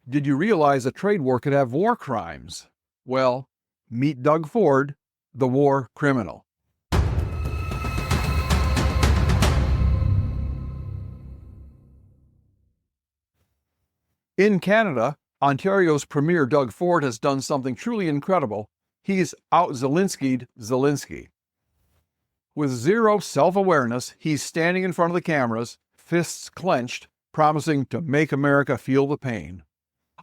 Did you realize a trade war could have war crimes? Well, meet Doug Ford, the war criminal. In Canada, Ontario's Premier Doug Ford has done something truly incredible. He's out-Zelensky'd Zelensky. With zero self-awareness, he's standing in front of the cameras, fists clenched, promising to make America feel the pain.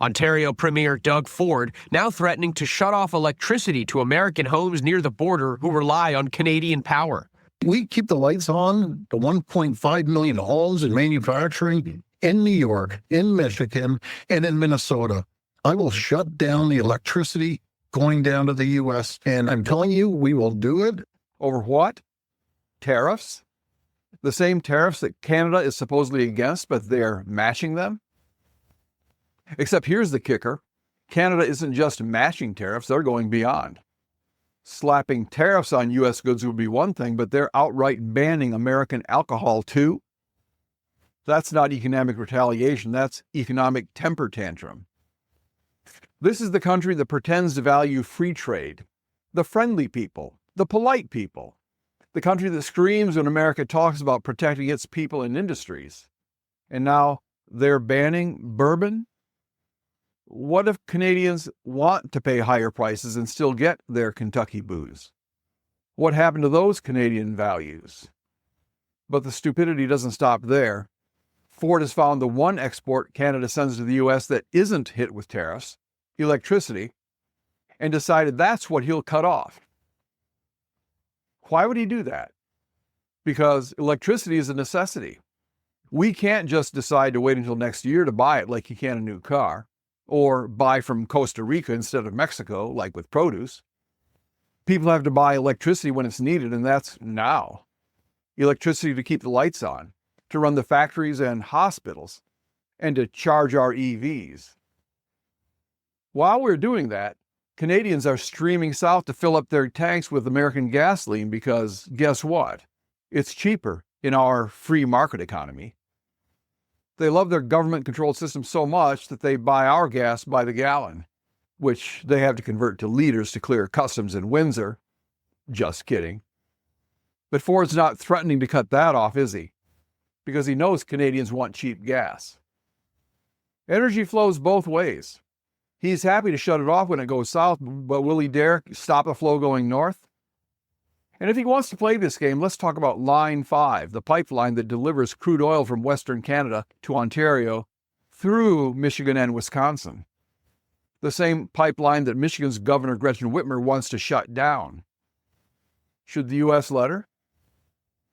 Ontario Premier Doug Ford now threatening to shut off electricity to American homes near the border who rely on Canadian power. We keep the lights on to 1.5 million homes and manufacturing in New York, in Michigan, and in Minnesota. I will shut down the electricity going down to the U.S., and I'm telling you, we will do it. Over what? Tariffs? The same tariffs that Canada is supposedly against, but they're matching them? Except here's the kicker. Canada isn't just matching tariffs, they're going beyond. Slapping tariffs on U.S. goods would be one thing, but they're outright banning American alcohol too? That's not economic retaliation, that's economic temper tantrum. This is the country that pretends to value free trade, the friendly people, the polite people, the country that screams when America talks about protecting its people and industries. And now they're banning bourbon? What if Canadians want to pay higher prices and still get their Kentucky booze? What happened to those Canadian values? But the stupidity doesn't stop there. Ford has found the one export Canada sends to the U.S. that isn't hit with tariffs, electricity, and decided that's what he'll cut off. Why would he do that? Because electricity is a necessity. We can't just decide to wait until next year to buy it like you can a new car, or buy from Costa Rica instead of Mexico, like with produce. People have to buy electricity when it's needed, and that's now. Electricity to keep the lights on, to run the factories and hospitals, and to charge our EVs. While we're doing that, Canadians are streaming south to fill up their tanks with American gasoline because, guess what? It's cheaper in our free market economy. They love their government-controlled system so much that they buy our gas by the gallon, which they have to convert to liters to clear customs in Windsor. Just kidding. But Ford's not threatening to cut that off, is he? Because he knows Canadians want cheap gas. Energy flows both ways. He's happy to shut it off when it goes south, but will he dare stop the flow going north? And if he wants to play this game, let's talk about Line 5, the pipeline that delivers crude oil from Western Canada to Ontario through Michigan and Wisconsin. The same pipeline that Michigan's Governor Gretchen Whitmer wants to shut down. Should the U.S. let her?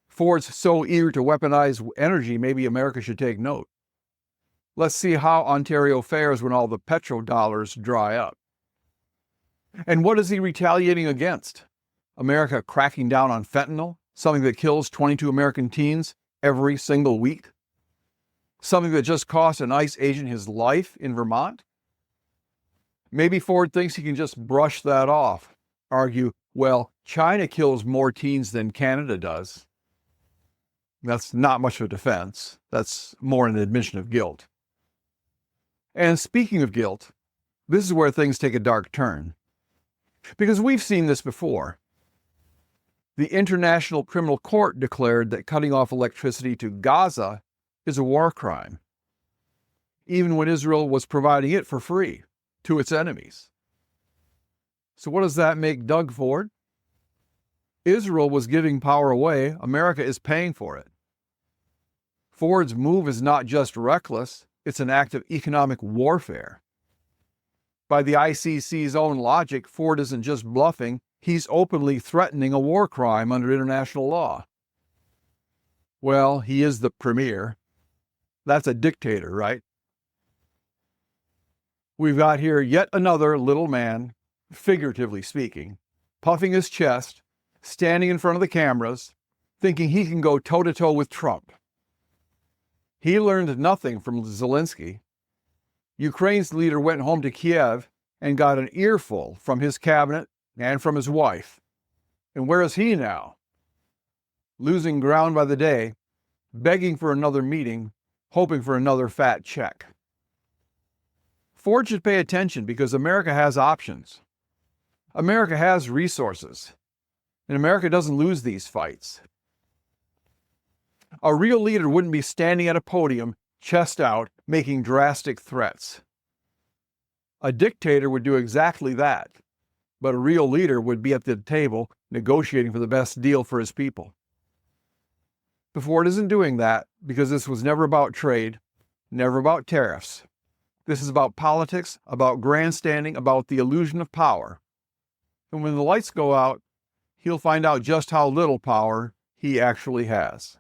Ford's so eager to weaponize energy, maybe America should take note. Let's see how Ontario fares when all the petrodollars dry up. And what is he retaliating against? America cracking down on fentanyl, something that kills 22 American teens every single week? Something that just cost an ICE agent his life in Vermont? Maybe Ford thinks he can just brush that off, argue, well, China kills more teens than Canada does. That's not much of a defense. That's more an admission of guilt. And speaking of guilt, this is where things take a dark turn. Because we've seen this before. The International Criminal Court declared that cutting off electricity to Gaza is a war crime, even when Israel was providing it for free to its enemies. So what does that make Doug Ford? Israel was giving power away. America is paying for it. Ford's move is not just reckless. It's an act of economic warfare. By the ICC's own logic, Ford isn't just bluffing, he's openly threatening a war crime under international law. Well, he is the premier. That's a dictator, right? We've got here yet another little man, figuratively speaking, puffing his chest, standing in front of the cameras, thinking he can go toe-to-toe with Trump. He learned nothing from Zelensky. Ukraine's leader went home to Kiev and got an earful from his cabinet and from his wife. And where is he now? Losing ground by the day, begging for another meeting, hoping for another fat check. Ford should pay attention because America has options. America has resources. And America doesn't lose these fights. A real leader wouldn't be standing at a podium, chest out, making drastic threats. A dictator would do exactly that, but a real leader would be at the table negotiating for the best deal for his people. But Ford isn't doing that because this was never about trade, never about tariffs. This is about politics, about grandstanding, about the illusion of power. And when the lights go out, he'll find out just how little power he actually has.